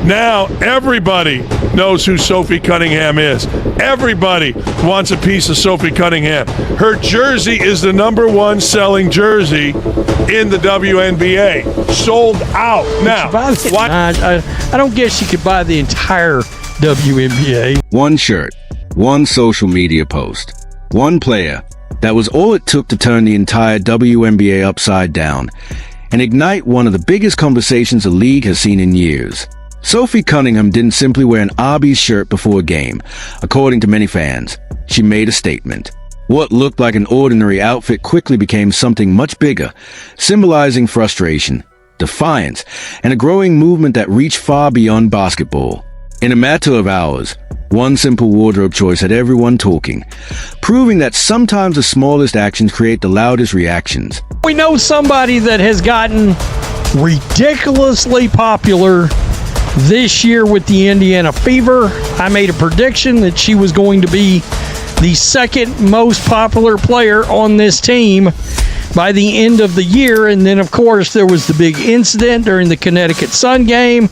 Now everybody knows who Sophie Cunningham is. Everybody wants a piece of Sophie Cunningham. Her jersey is the #1 selling jersey in the WNBA. Sold out. Now, why? I don't guess you could buy the entire WNBA. One shirt, one social media post, one player. That was all it took to turn the entire WNBA upside down and ignite one of the biggest conversations the league has seen in years. Sophie Cunningham didn't simply wear an Arby's shirt before a game. According to many fans, she made a statement. What looked like an ordinary outfit quickly became something much bigger, symbolizing frustration, defiance, and a growing movement that reached far beyond basketball. In a matter of hours, one simple wardrobe choice had everyone talking, proving that sometimes the smallest actions create the loudest reactions. We know somebody that has gotten ridiculously popular this year with the Indiana Fever. I made a prediction that she was going to be the second most popular player on this team by the end of the year. And then, of course, there was the big incident during the Connecticut Sun game.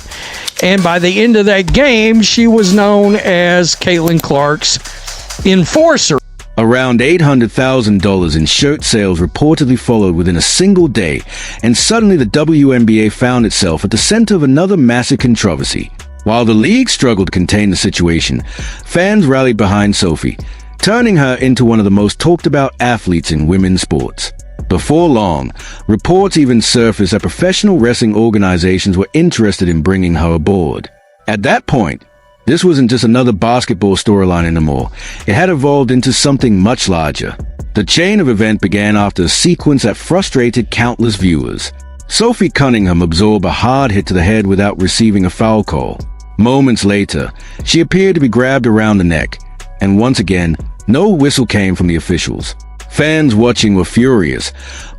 And by the end of that game, she was known as Caitlin Clark's enforcer. Around $800,000 in shirt sales reportedly followed within a single day, and suddenly the WNBA found itself at the center of another massive controversy. While the league struggled to contain the situation, fans rallied behind Sophie, turning her into one of the most talked about athletes in women's sports. Before long, reports even surfaced that professional wrestling organizations were interested in bringing her aboard. At that point, this wasn't just another basketball storyline anymore. It had evolved into something much larger. The chain of events began after a sequence that frustrated countless viewers. Sophie Cunningham absorbed a hard hit to the head without receiving a foul call. Moments later, she appeared to be grabbed around the neck, and once again, no whistle came from the officials. Fans watching were furious,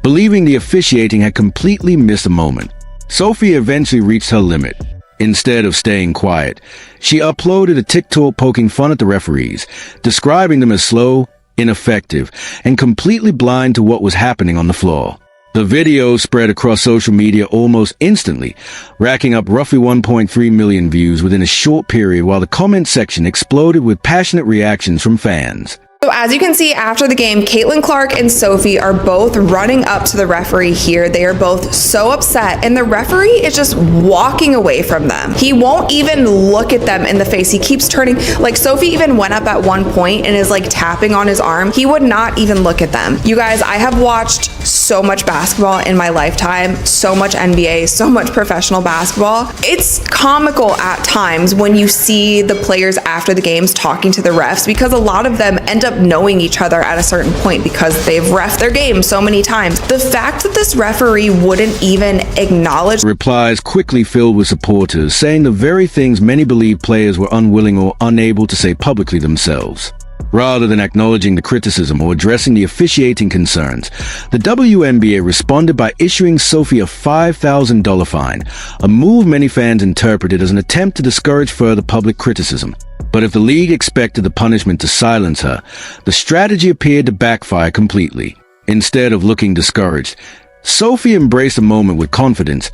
believing the officiating had completely missed a moment. Sophie eventually reached her limit. Instead of staying quiet, she uploaded a TikTok poking fun at the referees, describing them as slow, ineffective, and completely blind to what was happening on the floor. The video spread across social media almost instantly, racking up roughly 1.3 million views within a short period, while the comment section exploded with passionate reactions from fans. So as you can see after the game, Caitlin Clark and Sophie are both running up to the referee here. They are both so upset, and the referee is just walking away from them. He won't even look at them in the face. He keeps turning, like Sophie even went up at one point and is like tapping on his arm. He would not even look at them. You guys, I have watched so much basketball in my lifetime, so much NBA, so much professional basketball. It's comical at times when you see the players after the games talking to the refs, because a lot of them end up knowing each other at a certain point because they've reffed their game so many times. The fact that this referee wouldn't even acknowledge replies quickly filled with supporters saying the very things many believe players were unwilling or unable to say publicly themselves. Rather than acknowledging the criticism or addressing the officiating concerns, the WNBA responded by issuing Sophie a $5,000 fine, a move many fans interpreted as an attempt to discourage further public criticism. But if the league expected the punishment to silence her, the strategy appeared to backfire completely. Instead of looking discouraged, Sophie embraced the moment with confidence,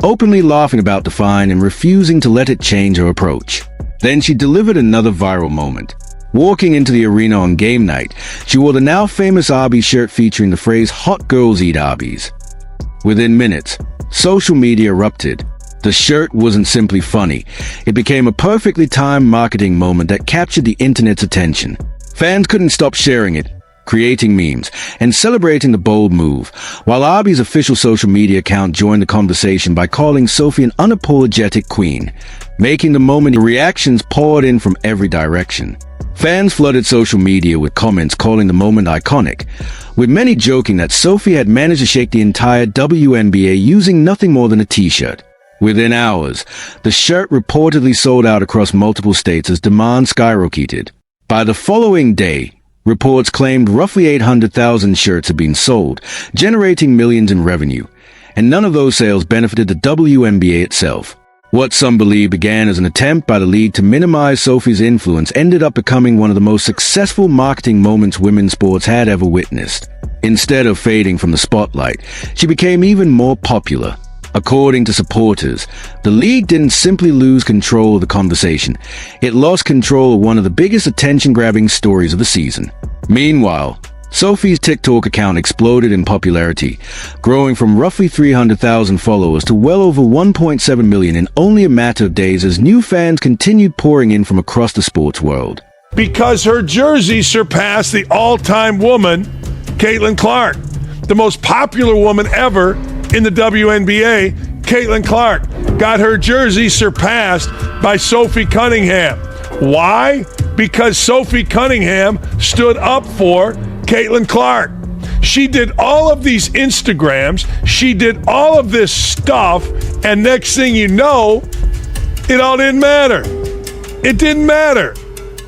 openly laughing about the fine and refusing to let it change her approach. Then she delivered another viral moment. Walking into the arena on game night, she wore the now famous Arby shirt featuring the phrase "Hot Girls Eat Arby's." Within minutes, social media erupted. The shirt wasn't simply funny. It became a perfectly timed marketing moment that captured the internet's attention. Fans couldn't stop sharing it, creating memes, and celebrating the bold move, while Arby's official social media account joined the conversation by calling Sophie an unapologetic queen, making the moment the reactions poured in from every direction. Fans flooded social media with comments calling the moment iconic, with many joking that Sophie had managed to shake the entire WNBA using nothing more than a t-shirt. Within hours, the shirt reportedly sold out across multiple states as demand skyrocketed. By the following day, reports claimed roughly 800,000 shirts had been sold, generating millions in revenue, and none of those sales benefited the WNBA itself. What some believe began as an attempt by the league to minimize Sophie's influence ended up becoming one of the most successful marketing moments women's sports had ever witnessed. Instead of fading from the spotlight, she became even more popular, According to supporters, the league didn't simply lose control of the conversation, it lost control of one of the biggest attention-grabbing stories of the season. Meanwhile, Sophie's TikTok account exploded in popularity, growing from roughly 300,000 followers to well over 1.7 million in only a matter of days as new fans continued pouring in from across the sports world. Because her jersey surpassed the all-time woman, Caitlin Clark, the most popular woman ever in the WNBA. Caitlin Clark got her jersey surpassed by Sophie Cunningham. Why? Because Sophie Cunningham stood up for Caitlin Clark. She did all of these Instagrams. She did all of this stuff. And next thing you know, it all didn't matter. It didn't matter.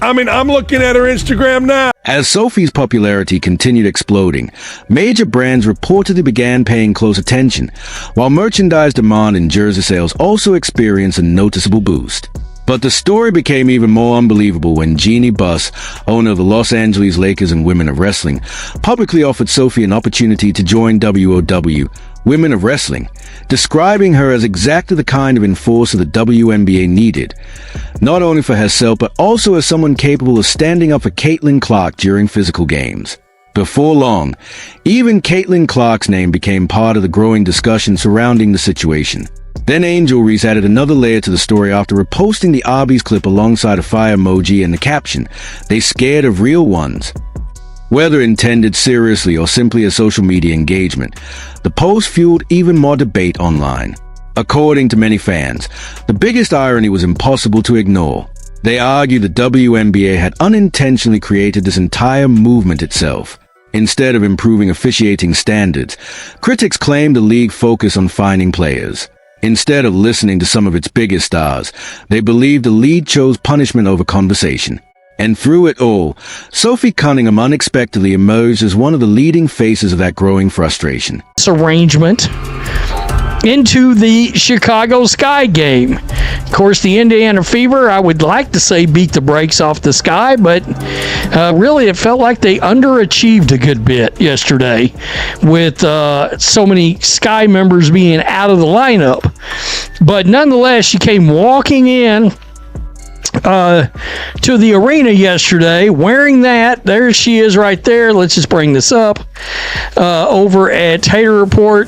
I mean, I'm looking at her Instagram now. As Sophie's popularity continued exploding, major brands reportedly began paying close attention, while merchandise demand and jersey sales also experienced a noticeable boost. But the story became even more unbelievable when Jeannie Buss, owner of the Los Angeles Lakers and Women of Wrestling, publicly offered Sophie an opportunity to join WOW, Women of Wrestling, describing her as exactly the kind of enforcer the WNBA needed, not only for herself but also as someone capable of standing up for Caitlin Clark during physical games. Before long, even Caitlin Clark's name became part of the growing discussion surrounding the situation. Then Angel Reese added another layer to the story after reposting the Arby's clip alongside a fire emoji and the caption, "They scared of real ones." Whether intended seriously or simply a social media engagement, the post fueled even more debate online. According to many fans, the biggest irony was impossible to ignore. They argued the WNBA had unintentionally created this entire movement itself. Instead of improving officiating standards, critics claimed the league focused on finding players. Instead of listening to some of its biggest stars, they believed the league chose punishment over conversation. And through it all, Sophie Cunningham unexpectedly emerged as one of the leading faces of that growing frustration. This arrangement into the Chicago Sky game. Of course, the Indiana Fever, I would like to say, beat the brakes off the Sky, but really it felt like they underachieved a good bit yesterday with so many Sky members being out of the lineup. But nonetheless, she came walking in to the arena yesterday wearing that. There she is right there. Let's just bring this up over at Tater Report.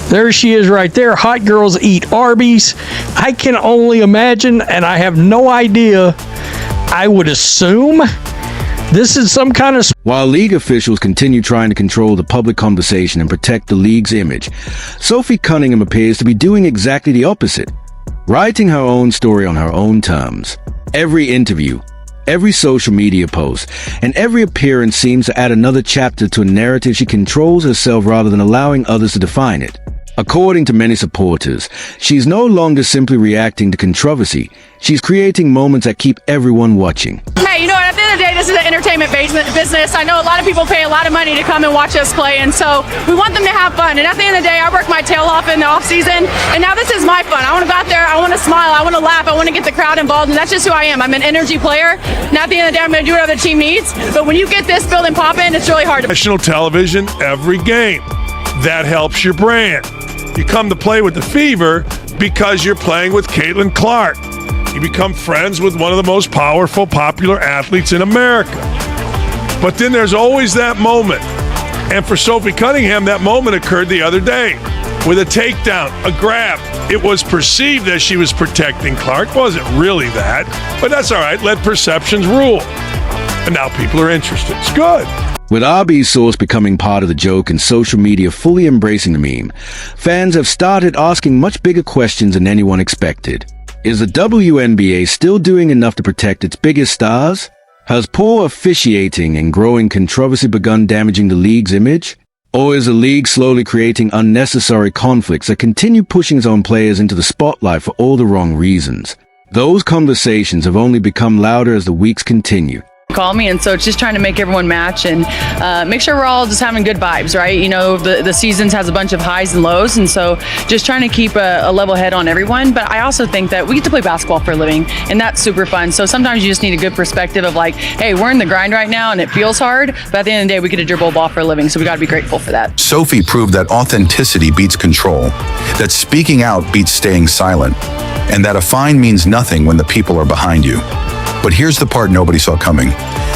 There she is right there. Hot Girls Eat Arby's. I can only imagine, and I have no idea. I would assume this is some kind of... While league officials continue trying to control the public conversation and protect the league's image, Sophie Cunningham appears to be doing exactly the opposite, writing her own story on her own terms. Every interview, every social media post, and every appearance seems to add another chapter to a narrative she controls herself rather than allowing others to define it. According to many supporters, she's no longer simply reacting to controversy, she's creating moments that keep everyone watching. Hey, you know what, at the end of the day, this is an entertainment business. I know a lot of people pay a lot of money to come and watch us play, and so we want them to have fun. And at the end of the day, I work my tail off in the off season, and now this is my fun. I want to go out there, I want to smile, I want to laugh, I want to get the crowd involved, and that's just who I am. I'm an energy player, and at the end of the day, I'm going to do whatever the team needs. But when you get this building popping, it's really hard to... National television every game. That helps your brand. You come to play with the Fever because you're playing with Caitlin Clark. You become friends with one of the most powerful, popular athletes in America. But then there's always that moment. And for Sophie Cunningham, that moment occurred the other day with a takedown, a grab. It was perceived that she was protecting Clark. Wasn't really that. But that's all right. Let perceptions rule. And now people are interested. It's good. With Arby's sauce becoming part of the joke and social media fully embracing the meme, fans have started asking much bigger questions than anyone expected. Is the WNBA still doing enough to protect its biggest stars? Has poor officiating and growing controversy begun damaging the league's image? Or is the league slowly creating unnecessary conflicts that continue pushing its own players into the spotlight for all the wrong reasons? Those conversations have only become louder as the weeks continue. call me, and so it's just trying to make everyone match and make sure we're all just having good vibes, right? You know, the seasons has a bunch of highs and lows, and so just trying to keep a level head on everyone. But I also think that we get to play basketball for a living, and that's super fun. So sometimes you just need a good perspective of like, hey, we're in the grind right now and it feels hard, but at the end of the day we get to dribble a ball for a living, so we got to be grateful for that. Sophie proved that authenticity beats control, that speaking out beats staying silent, and that a fine means nothing when the people are behind you. But here's the part nobody saw coming.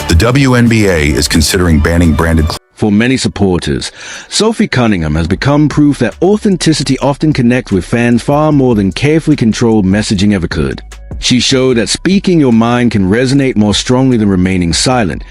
The WNBA is considering banning branded clothing. For many supporters, Sophie Cunningham has become proof that authenticity often connects with fans far more than carefully controlled messaging ever could. She showed that speaking your mind can resonate more strongly than remaining silent,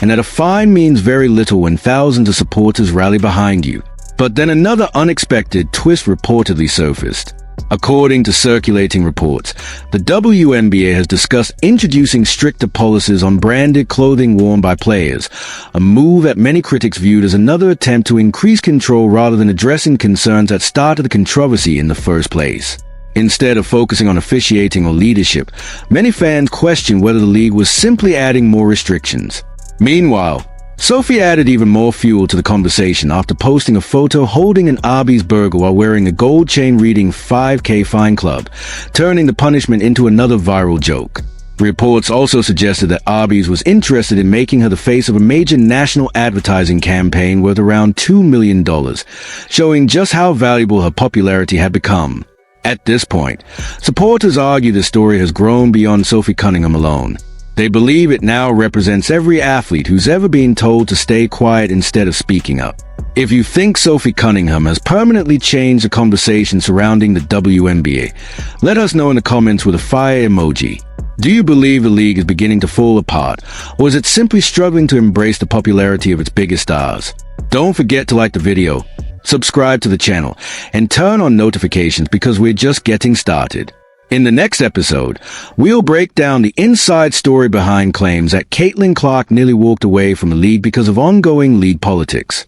and that a fine means very little when thousands of supporters rally behind you. But then another unexpected twist reportedly surfaced. According to circulating reports, the WNBA has discussed introducing stricter policies on branded clothing worn by players, a move that many critics viewed as another attempt to increase control rather than addressing concerns that started the controversy in the first place. Instead of focusing on officiating or leadership, many fans questioned whether the league was simply adding more restrictions. Meanwhile, Sophie added even more fuel to the conversation after posting a photo holding an Arby's burger while wearing a gold chain reading 5K Fine Club, turning the punishment into another viral joke. Reports also suggested that Arby's was interested in making her the face of a major national advertising campaign worth around $2 million, showing just how valuable her popularity had become. At this point, supporters argue the story has grown beyond Sophie Cunningham alone. They believe it now represents every athlete who's ever been told to stay quiet instead of speaking up. If you think Sophie Cunningham has permanently changed the conversation surrounding the WNBA, let us know in the comments with a fire emoji. Do you believe the league is beginning to fall apart, or is it simply struggling to embrace the popularity of its biggest stars? Don't forget to like the video, subscribe to the channel, and turn on notifications because we're just getting started. In the next episode, we'll break down the inside story behind claims that Caitlin Clark nearly walked away from the league because of ongoing league politics.